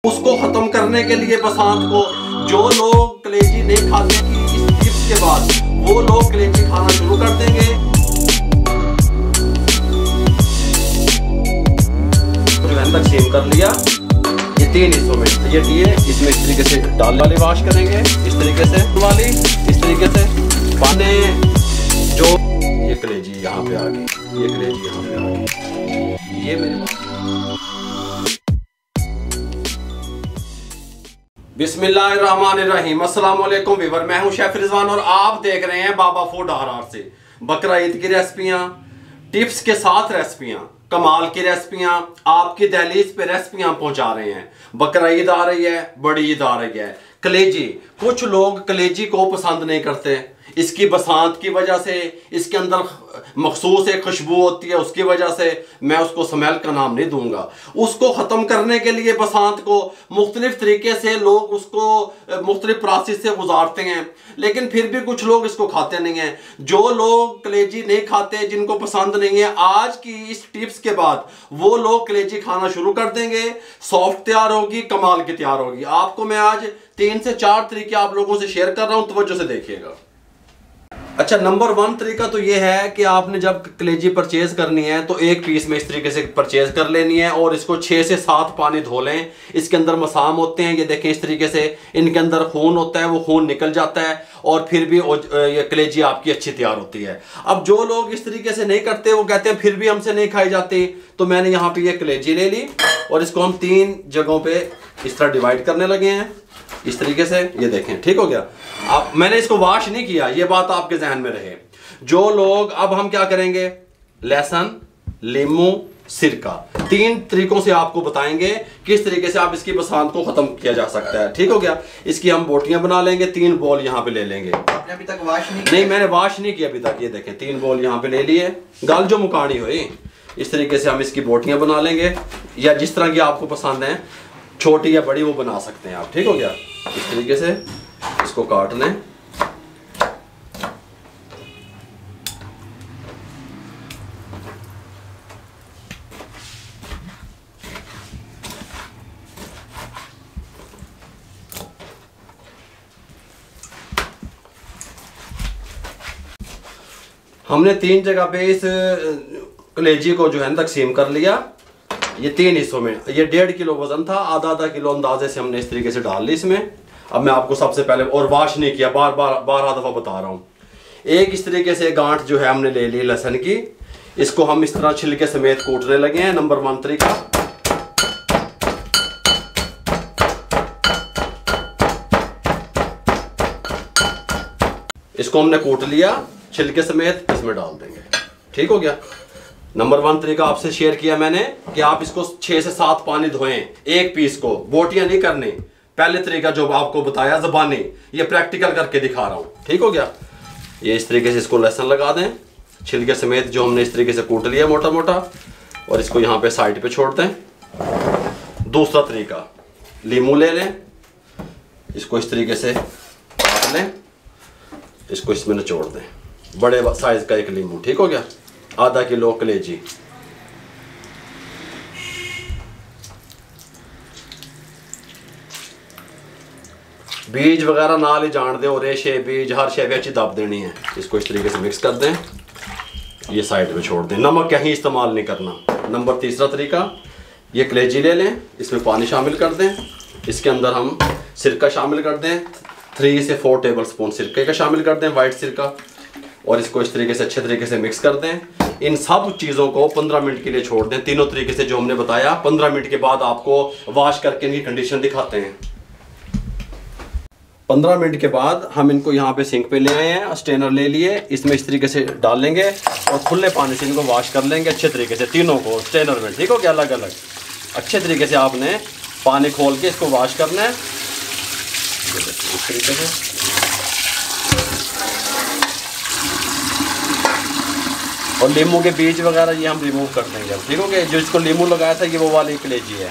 उसको खत्म करने के लिए बसंत को जो लोग कलेजी नहीं खाते कि इस टिप्स के बाद वो लोग कलेजी खाना शुरू कर देंगे। तकसीम कर लिया ये 3 हिस्सों में, ये दिए इसमें इस तरीके से दाल वाली वाश करेंगे, इस तरीके से वाली, इस तरीके से पाने जो ये कलेजी यहाँ पे आ गई, ये कलेजी यहाँ पे आ गई, ये मेरे पास। बिस्मिल्लाहिर्रहमानिर्रहीम, अस्सलाम वालेकुम वीवर, मैं हूं शेफ रिजवान और आप देख रहे हैं बाबा फूड आर से बकरा ईद की रेसिपियां, टिप्स के साथ रेसिपियां, कमाल की रेसिपियां, आपकी दहलीज पे रेसिपियां पहुंचा रहे हैं। बकरा ईद आ रही है, बड़ी ईद आ रही है, कलेजी, कुछ लोग कलेजी को पसंद नहीं करते, इसकी बसंत की वजह से, इसके अंदर मखसूस एक खुशबू होती है, उसकी वजह से मैं उसको स्मेल का नाम नहीं दूंगा। उसको ख़त्म करने के लिए बसंत को मुख्तलिफ तरीके से लोग उसको मुख्तलिफ प्रोसेस से गुजारते हैं, लेकिन फिर भी कुछ लोग इसको खाते नहीं हैं। जो लोग कलेजी नहीं खाते, जिनको पसंद नहीं है, आज की इस टिप्स के बाद वो लोग कलेजी खाना शुरू कर देंगे। सॉफ्ट तैयार होगी, कमाल की तैयार होगी। आपको मैं आज 3 से 4 तरीके आप लोगों से शेयर कर रहा हूं, तवज्जो से देखिएगा। अच्छा, नंबर 1 तरीका तो ये है कि आपने जब कलेजी परचेज करनी है तो एक पीस में इस तरीके से परचेज कर लेनी है और इसको 6 से 7 पानी धो लें। इसके अंदर मसाम होते हैं, ये देखें इस तरीके से, इनके अंदर खून होता है, वो खून निकल जाता है और फिर भी ये कलेजी आपकी अच्छी तैयार होती है। अब जो लोग इस तरीके से नहीं करते, वो कहते हैं फिर भी हमसे नहीं खाई जाती, तो मैंने यहाँ पे ये कलेजी ले ली और इसको हम 3 जगहों पे इस तरह डिवाइड करने लगे हैं, इस तरीके से, ये देखें, ठीक हो गया। अब मैंने इसको वॉश नहीं किया, ये बात आपके जहन में रहे। जो लोग, अब हम क्या करेंगे, लहसुन, लीमू, सिरका, 3 तरीकों से आपको बताएंगे किस तरीके से आप इसकी बसंत को खत्म किया जा सकता है, ठीक हो गया। इसकी हम बोटियां बना लेंगे, 3 बॉल यहाँ पे ले लेंगे। आपने अभी तक वॉश नहीं मैंने वॉश नहीं किया अभी तक। ये देखें 3 बॉल यहाँ पे ले लिए, गाल जो मुकानी हुई, इस तरीके से हम इसकी बोटियां बना लेंगे, या जिस तरह की आपको पसंद है, छोटी या बड़ी वो बना सकते हैं आप, ठीक हो गया। इस तरीके से इसको काट लें। हमने 3 जगह पे इस कलेजी को जो है तकसीम कर लिया, ये 3 हिस्सों में। ये 1.5 किलो वजन था, आधा किलो अंदाजे से हमने इस तरीके से डाल ली इसमें। अब मैं आपको सबसे पहले, और वॉश नहीं किया, बार दफ़ा बता रहा हूँ। एक इस तरीके से गांठ जो है हमने ले ली लहसुन की, इसको हम इस तरह छिलके समेत कूटने लगे हैं। नंबर 1 तरीका। इसको हमने कूट लिया छिलके समेत, इसमें डाल देंगे, ठीक हो गया। नंबर 1 तरीका आपसे शेयर किया मैंने कि आप इसको 6 से 7 पानी धोएं, एक पीस को, बोटियां नहीं करनी। पहले तरीका जो आपको बताया ज़बानी, ये प्रैक्टिकल करके दिखा रहा हूं, ठीक हो गया। ये इस तरीके से इसको लहसुन लगा दें छिलके समेत, जो हमने इस तरीके से कूट लिया मोटा मोटा, और इसको यहाँ पे साइड पे छोड़ दें। दूसरा तरीका, लीमू ले लें, इसको इस तरीके से काट लें, इसको इसमें निचोड़ दें, बड़े साइज का एक लीमू, ठीक हो गया। आधा किलो कलेजी, बीज वगैरह नाल ही जान दे, और रेशे बीज हर शे अच्छी दब देनी है। इसको इस तरीके से मिक्स कर दें, ये साइड में छोड़ दें, नमक कहीं इस्तेमाल नहीं करना। नंबर 3 तरीका, ये कलेजी ले लें, इसमें पानी शामिल कर दें, इसके अंदर हम सिरका शामिल कर दें, 3 से 4 टेबल स्पून सिरके का शामिल कर दें, वाइट सिरका, और इसको इस तरीके से अच्छे तरीके से मिक्स कर दें। इन सब चीज़ों को 15 मिनट के लिए छोड़ दें, तीनों तरीके से जो हमने बताया। 15 मिनट के बाद आपको वॉश करके इनकी कंडीशन दिखाते हैं। 15 मिनट के बाद हम इनको यहाँ पे सिंक पे ले आए हैं, स्ट्रेनर ले लिए, इसमें इस तरीके से डाल लेंगे और खुले पानी से इनको वॉश कर लेंगे अच्छे तरीके से, तीनों को स्ट्रेनर में, ठीक हो गया। अलग अलग अच्छे तरीके से आपने पानी खोल के इसको वॉश करना है, इस तरीके से। और लीमू के बीज वगैरह ये हम रिमूव कर देंगे, ठीक हो गया। जो इसको लीमू लगाया था ये वो वाली कलेजी है।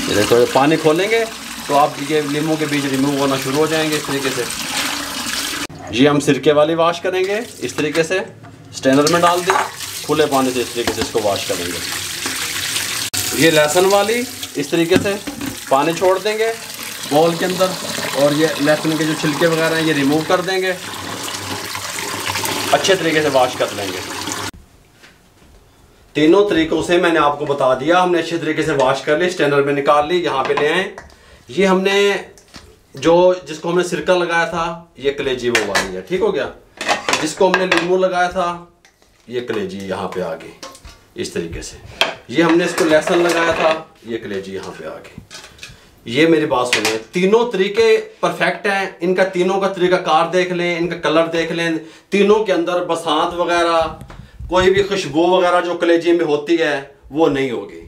ये देखो, पानी खोलेंगे तो आप ये लीमू के बीज रिमूव होना शुरू हो जाएंगे इस तरीके से। ये हम सिरके वाली वॉश करेंगे, इस तरीके से स्ट्रेनर में डाल दें, खुले पानी से इस तरीके से इसको वॉश करेंगे। ये लहसुन वाली इस तरीके से पानी छोड़ देंगे बाउल के अंदर, और ये लहसुन के जो छिलके वगैरह हैं ये रिमूव कर देंगे, अच्छे तरीके से वॉश कर लेंगे। तीनों तरीकों से मैंने आपको बता दिया, हमने अच्छे तरीके से वॉश कर ली, स्ट्रेनर में निकाल ली। यहाँ पे ले आए, ये हमने जिसको हमने सिरका लगाया था ये कलेजी वो वाली है, ठीक हो गया। जिसको हमने नींबू लगाया था ये कलेजी यहाँ पे आ गई इस तरीके से। ये हमने इसको लहसुन लगाया था, ये कलेजी यहाँ पे आ गई। ये मेरी बात सुनिए, तीनों तरीके परफेक्ट हैं, इनका तीनों का तरीकाकार देख लें, इनका कलर देख लें, तीनों के अंदर बसात वगैरह कोई भी खुशबू वगैरह जो कलेजी में होती है वो नहीं होगी,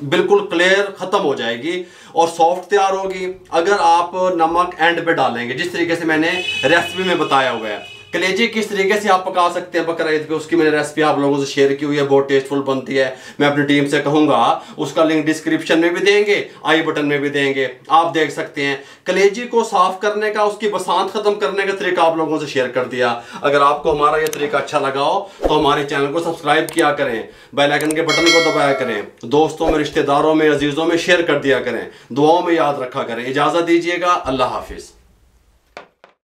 बिल्कुल क्लियर खत्म हो जाएगी और सॉफ्ट तैयार होगी। अगर आप नमक एंड पे डालेंगे जिस तरीके से मैंने रेसिपी में बताया हुआ है, कलेजी किस तरीके से आप पका सकते हैं बकरा ईद पे, उसकी मैंने रेसिपी आप लोगों से शेयर की हुई है, बहुत टेस्टफुल बनती है। मैं अपनी टीम से कहूंगा उसका लिंक डिस्क्रिप्शन में भी देंगे, आई बटन में भी देंगे, आप देख सकते हैं। कलेजी को साफ करने का, उसकी बसात खत्म करने का तरीका आप लोगों से शेयर कर दिया। अगर आपको हमारा यह तरीका अच्छा लगा हो तो हमारे चैनल को सब्सक्राइब किया करें, बेल आइकन के बटन को दबाया करें, दोस्तों में, रिश्तेदारों में, अजीजों में शेयर कर दिया करें, दुआओं में याद रखा करें। इजाजत दीजिएगा, अल्लाह हाफिज।